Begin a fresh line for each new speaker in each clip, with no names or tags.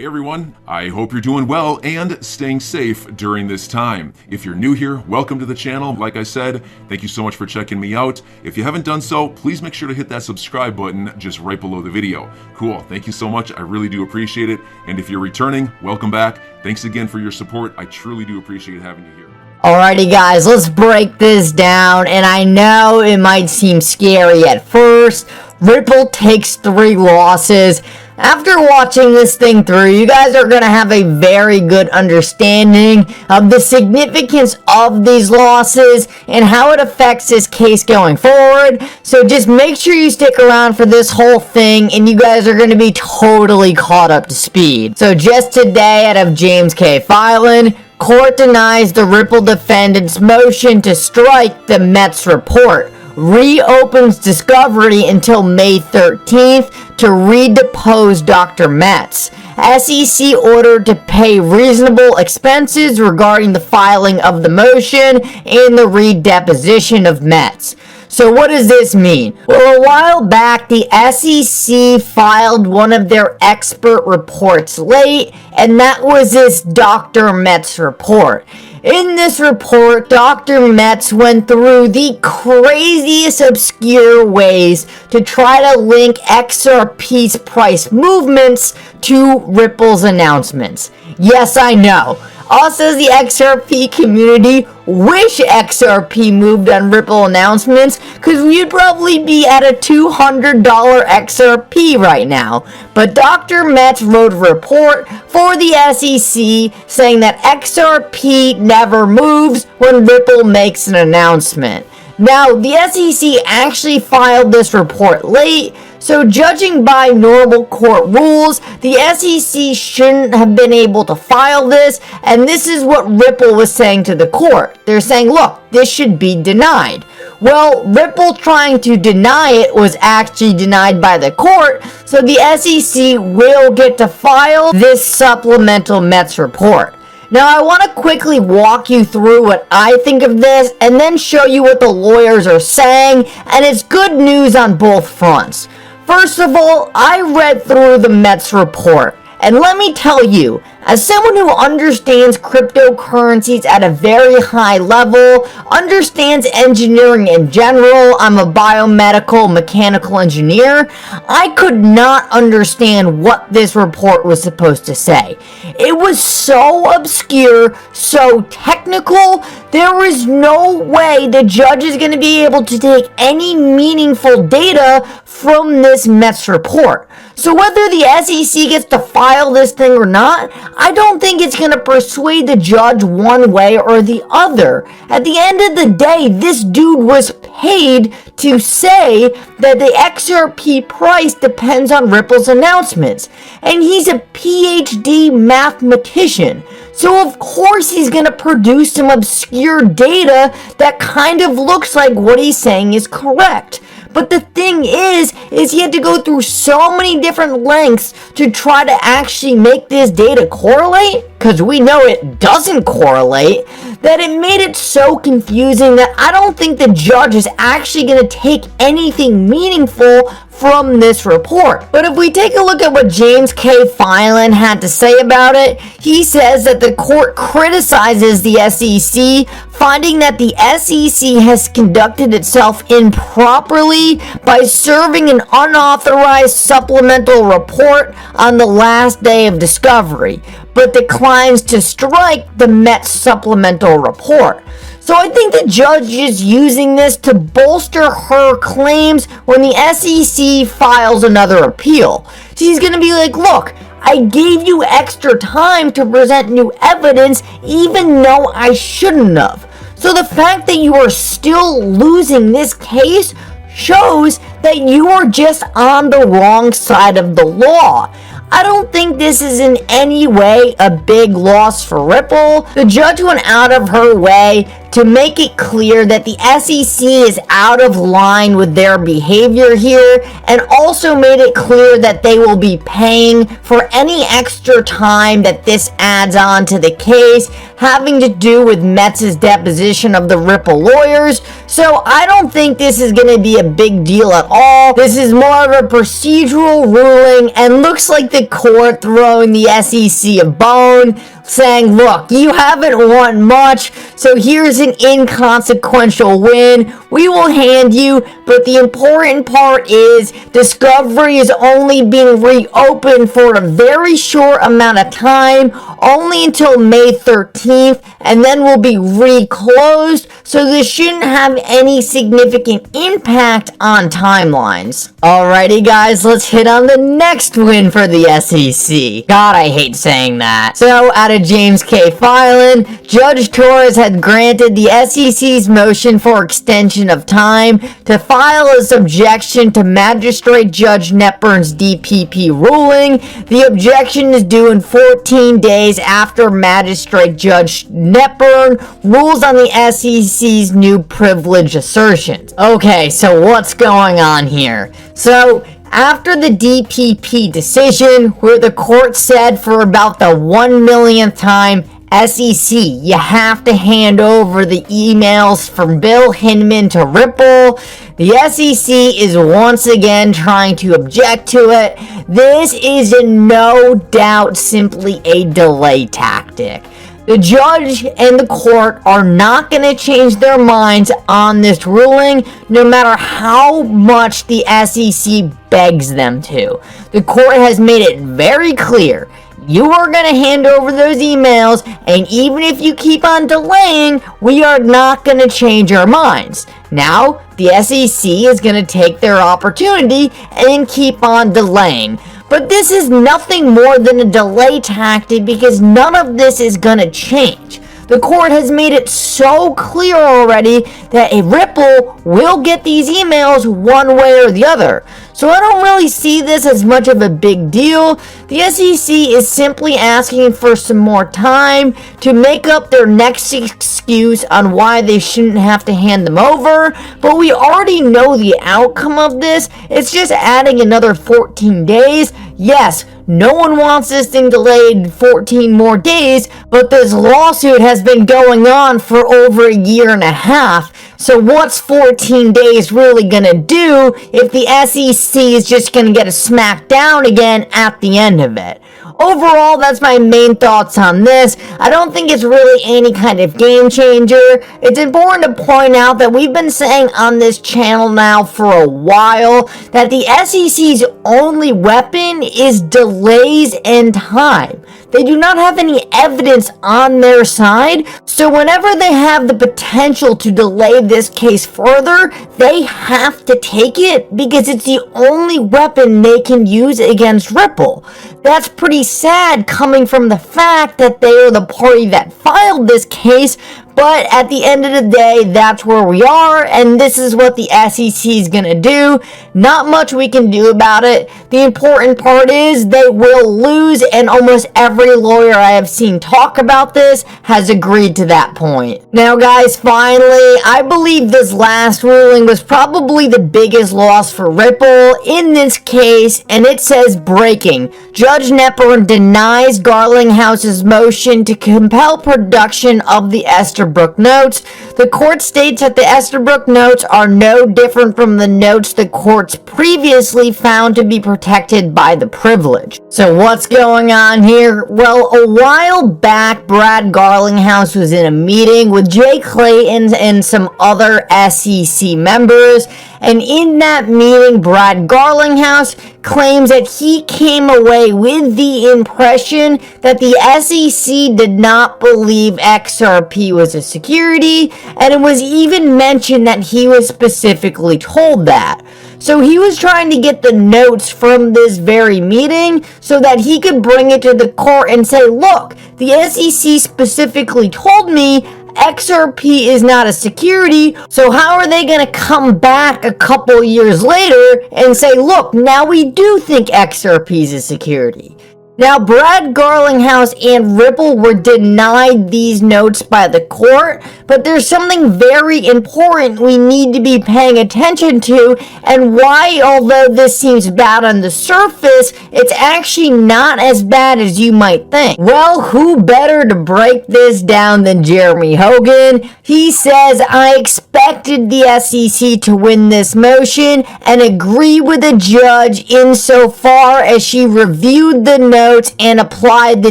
Hey everyone, I hope you're doing well and staying safe during this time. If you're new here, welcome to the channel. Like I said, thank you so much for checking me out. If you haven't done so, please make sure to hit that subscribe button just right below the video. Cool, thank you so much. I really do appreciate it. And if you're returning, welcome back. Thanks again for your support. I truly do appreciate having you here.
Alrighty guys, let's break this down, and I know it might seem scary at first. Ripple takes 3 losses. After watching this thing through, you guys are going to have a very good understanding of the significance of these losses and how it affects this case going forward. So just make sure you stick around for this whole thing and you guys are going to be totally caught up to speed. So just today out of James K. filing, court denies the Ripple defendant's motion to strike the Mets report. Reopens discovery until May 13th to redepose Dr. Metz. SEC ordered to pay reasonable expenses regarding the filing of the motion and the redeposition of Metz. So what does this mean? Well, a while back, the SEC filed one of their expert reports late, and that was this Dr. Metz report. In this report, Dr. Metz went through the craziest obscure ways to try to link XRP's price movements to Ripple's announcements. Yes, I know. Us as the XRP community wish XRP moved on Ripple announcements because we'd probably be at a $200 XRP right now. But Dr. Metz wrote a report for the SEC saying that XRP never moves when Ripple makes an announcement. Now, the SEC actually filed this report late, so judging by normal court rules, the SEC shouldn't have been able to file this, and this is what Ripple was saying to the court. They're saying, look, this should be denied. Well, Ripple trying to deny it was actually denied by the court, so the SEC will get to file this supplemental Mets report. Now, I want to quickly walk you through what I think of this and then show you what the lawyers are saying, and it's good news on both fronts. First of all, I read through the Mets report, and let me tell you, as someone who understands cryptocurrencies at a very high level, understands engineering in general, I'm a biomedical mechanical engineer, I could not understand what this report was supposed to say. It was so obscure, so technical, there was no way the judge is going to be able to take any meaningful data from this Mets report. So whether the SEC gets to file this thing or not, I don't think it's going to persuade the judge one way or the other. At the end of the day, this dude was paid to say that the XRP price depends on Ripple's announcements. And he's a PhD mathematician. So of course he's going to produce some obscure data that kind of looks like what he's saying is correct. But the thing is he had to go through so many different lengths to try to actually make this data correlate, because we know it doesn't correlate, that it made it so confusing that I don't think the judge is actually going to take anything meaningful from this report. But if we take a look at what James K. filing had to say about it, he says that the court criticizes the SEC, finding that the SEC has conducted itself improperly by serving an unauthorized supplemental report on the last day of discovery, but declines to strike the Mets supplemental report. So I think the judge is using this to bolster her claims when the SEC files another appeal. She's going to be like, look, I gave you extra time to present new evidence even though I shouldn't have. So the fact that you are still losing this case shows that you are just on the wrong side of the law. I don't think this is in any way a big loss for Ripple. The judge went out of her way to make it clear that the SEC is out of line with their behavior here, and also made it clear that they will be paying for any extra time that this adds on to the case having to do with Metz's deposition of the Ripple lawyers. So So I don't think this is going to be a big deal at all. This is more of a procedural ruling and looks like the court throwing the SEC a bone, saying, look, you haven't won much, so here's an inconsequential win. We will hand you, but the important part is discovery is only being reopened for a very short amount of time, only until May 13th, and then will be reclosed, so this shouldn't have any significant impact on timelines. Alrighty guys, let's hit on the next win for the SEC. God, I hate saying that. So, out of James K. filing, Judge Torres had granted the SEC's motion for extension of time to file his objection to Magistrate Judge Netburn's DPP ruling. The objection is due in 14 days after Magistrate Judge Netburn rules on the SEC's new privilege assertions. Okay, so what's going on here? So, after the DPP decision, where the court said for about the 1 millionth time, SEC, you have to hand over the emails from Bill Hinman to Ripple, the SEC is once again trying to object to it. This is no doubt simply a delay tactic. The judge and the court are not going to change their minds on this ruling, no matter how much the SEC begs them to. The court has made it very clear. You are going to hand over those emails, and even if you keep on delaying, we are not going to change our minds. Now, the SEC is going to take their opportunity and keep on delaying. But this is nothing more than a delay tactic because none of this is going to change. The court has made it so clear already that a Ripple will get these emails one way or the other. So I don't really see this as much of a big deal. The SEC is simply asking for some more time to make up their next excuse on why they shouldn't have to hand them over. But we already know the outcome of this. It's just adding another 14 days. Yes, no one wants this thing delayed 14 more days, but this lawsuit has been going on for over a year and a half. So what's 14 days really gonna do if the SEC is just gonna get a smack down again at the end of it? Overall, that's my main thoughts on this. I don't think it's really any kind of game changer. It's important to point out that we've been saying on this channel now for a while that the SEC's only weapon is delays and time. They do not have any evidence on their side, so whenever they have the potential to delay this case further, they have to take it because it's the only weapon they can use against Ripple. That's pretty sad coming from the fact that they are the party that filed this case, but at the end of the day, that's where we are, and this is what the SEC is going to do. Not much we can do about it. The important part is they will lose, and almost every lawyer I have seen talk about this has agreed to that point. Now guys, finally, I believe this last ruling was probably the biggest loss for Ripple in this case, and it says breaking. Judge Netburn denies Garlinghouse's motion to compel production of the Esterbrook notes. The court states that the Esterbrook notes are no different from the notes the courts previously found to be protected by the privilege. So what's going on here? Well, a while back, Brad Garlinghouse was in a meeting with Jay Clayton and some other SEC members, and in that meeting, Brad Garlinghouse claims that he came away with the impression that the SEC did not believe XRP was a security, and it was even mentioned that he was specifically told that. So he was trying to get the notes from this very meeting so that he could bring it to the court and say, look, the SEC specifically told me XRP is not a security, so how are they going to come back a couple years later and say, look, now we do think XRP is a security? Now, Brad Garlinghouse and Ripple were denied these notes by the court, but there's something very important we need to be paying attention to, and why, although this seems bad on the surface, it's actually not as bad as you might think. Well, who better to break this down than Jeremy Hogan? He says, I expected the SEC to win this motion and agree with the judge insofar as she reviewed the notes and applied the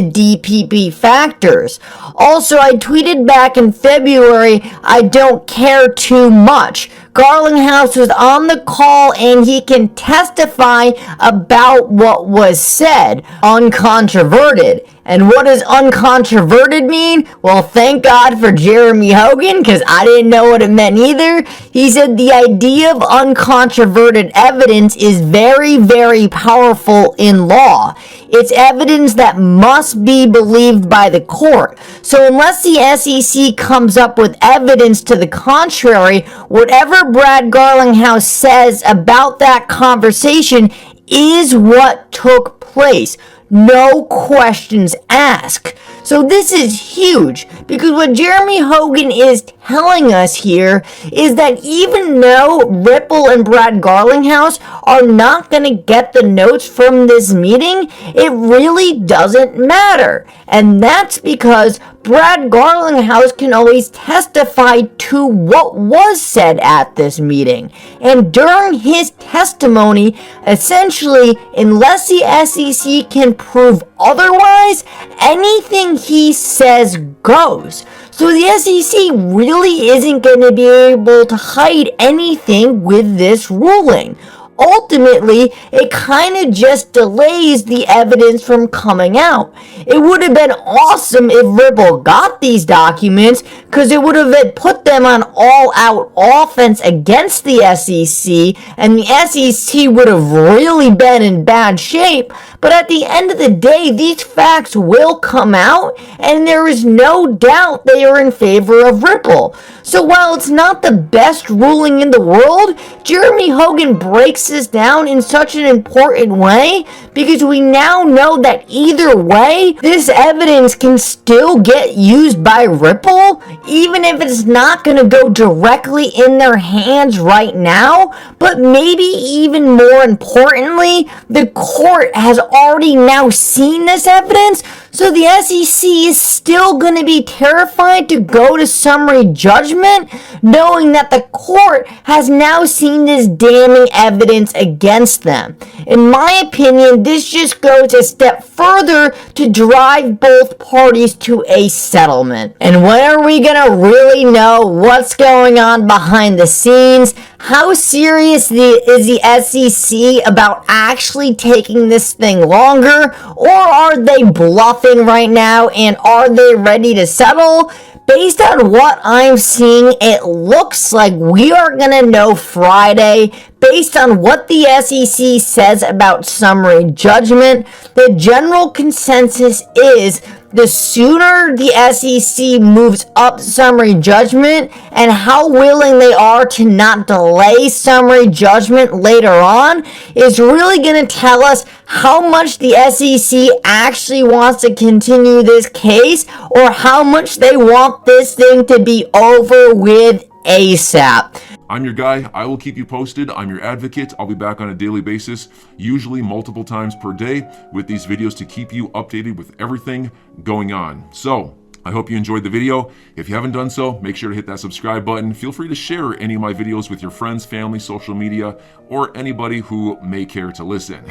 DPP factors. Also, I tweeted back in February, I don't care too much. Garlinghouse was on the call and he can testify about what was said, uncontroverted. And what does uncontroverted mean? Well, thank God for Jeremy Hogan, because I didn't know what it meant either. He said the idea of uncontroverted evidence is very, very powerful in law. It's evidence that must be believed by the court. So unless the SEC comes up with evidence to the contrary, whatever Brad Garlinghouse says about that conversation is what took place. No questions asked. So this is huge, because what Jeremy Hogan is telling us here is that even though Ripple and Brad Garlinghouse are not going to get the notes from this meeting, it really doesn't matter. And that's because Brad Garlinghouse can always testify to what was said at this meeting. And during his testimony, essentially, unless the SEC can prove otherwise, anything he says goes. So the SEC really isn't going to be able to hide anything with this ruling. Ultimately, it kind of just delays the evidence from coming out. It would have been awesome if Ripple got these documents, because it would have put them on all-out offense against the SEC, and the SEC would have really been in bad shape. But at the end of the day, these facts will come out, and there is no doubt they are in favor of Ripple. So while it's not the best ruling in the world, Jeremy Hogan breaks this down in such an important way, because we now know that either way, this evidence can still get used by Ripple, even if it's not going to go directly in their hands right now. But maybe even more importantly, the court has already now seen this evidence, so the SEC is still going to be terrified to go to summary judgment, knowing that the court has now seen this damning evidence against them. In my opinion, this just goes a step further to drive both parties to a settlement. And when are we going to really know what's going on behind the scenes? How serious is the SEC about actually taking this thing longer? Or are they bluffing right now, and are they ready to settle? Based on what I'm seeing, it looks like we are going to know Friday. Based on what the SEC says about summary judgment, the general consensus is the sooner the SEC moves up summary judgment and how willing they are to not delay summary judgment later on is really going to tell us how much the SEC actually wants to continue this case, or how much they want this thing to be over with ASAP.
I'm your guy. I will keep you posted. I'm your advocate. I'll be back on a daily basis, usually multiple times per day, with these videos to keep you updated with everything going on. So I hope you enjoyed the video. If you haven't done so, make sure to hit that subscribe button. Feel free to share any of my videos with your friends, family, social media, or anybody who may care to listen.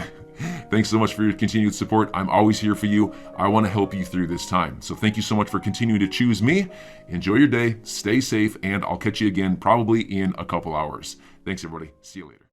Thanks so much for your continued support. I'm always here for you. I want to help you through this time. So thank you so much for continuing to choose me. Enjoy your day, stay safe, and I'll catch you again probably in a couple hours. Thanks, everybody. See you later.